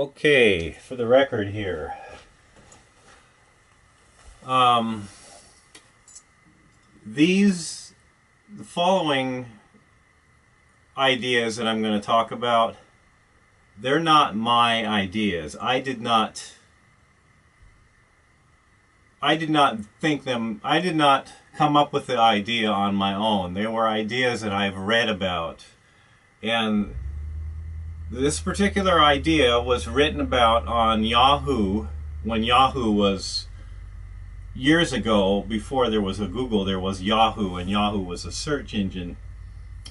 Okay, for the record here, the following ideas that I'm going to talk about, they're not my ideas. I did not think them, I did not come up with the idea on my own. They were ideas that I've read about. And this particular idea was written about on Yahoo, when Yahoo was, years ago, before there was a Google, there was Yahoo, and Yahoo was a search engine.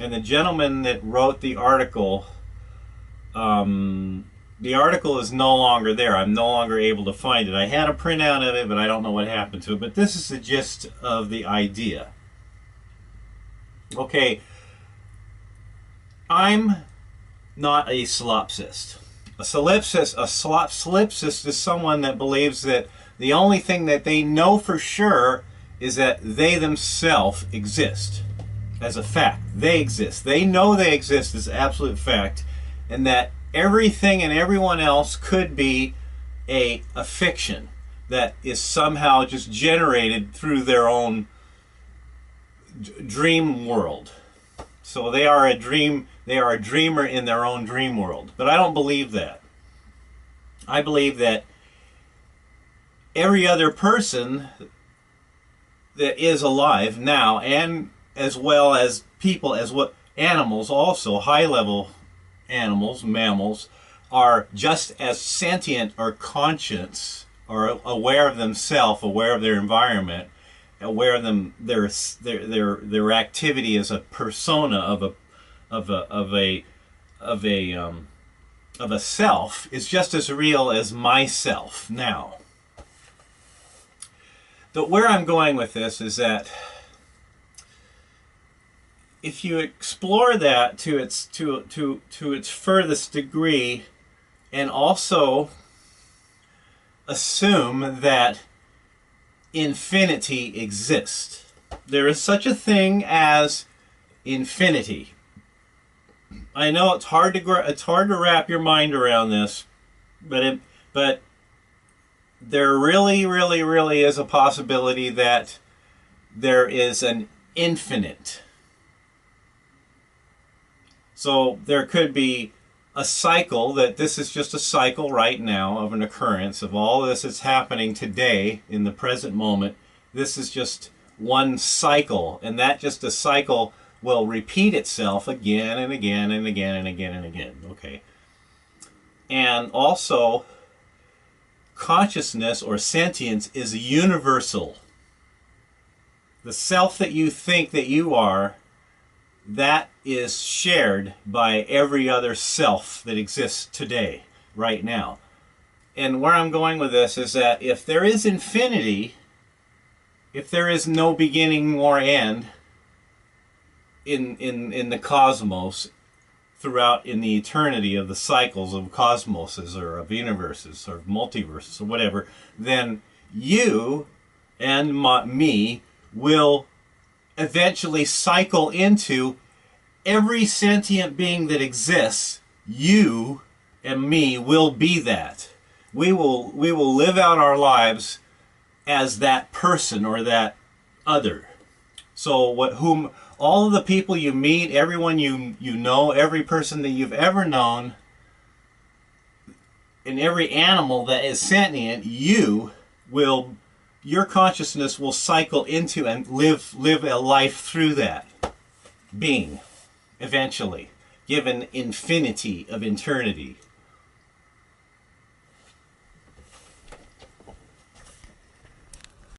And the gentleman that wrote the article is no longer there. I'm no longer able to find it. I had a printout of it, but I don't know what happened to it. But this is the gist of the idea. Okay, I'm not a solipsist. A solipsist is someone that believes that the only thing that they know for sure is that they themselves exist as a fact. They exist. They know they exist as absolute fact, and that everything and everyone else could be a fiction that is somehow just generated through their own dream world. So they are a dreamer in their own dream world. But I don't believe that. I believe that every other person that is alive now, and as well as people, as what animals also, high level animals, mammals, are just as sentient or conscious or aware of themselves, aware of their environment, aware of their activity as a persona of a self is just as real as myself now. But where I'm going with this is that if you explore that to its furthest degree, and also assume that infinity exists. There is such a thing as infinity. I know it's hard to wrap your mind around this, but there really is a possibility that there is an infinite. So there could be a cycle, that this is just a cycle right now of an occurrence of all this that's happening today in the present moment. This is just one cycle, and that just a cycle will repeat itself again and again and again and again and again. Okay. And also, consciousness or sentience is universal. The self that you think that you are, that is shared by every other self that exists today, right now. And where I'm going with this is that if there is infinity, if there is no beginning nor end in the cosmos, throughout in the eternity of the cycles of cosmoses or of universes or multiverses or whatever, then you and me will eventually cycle into every sentient being that exists. You and me will be that. We will live out our lives as that person or that other. So whom all of the people you meet, everyone you know, every person that you've ever known, and every animal that is sentient, your consciousness will cycle into and live a life through that being, eventually, given infinity of eternity.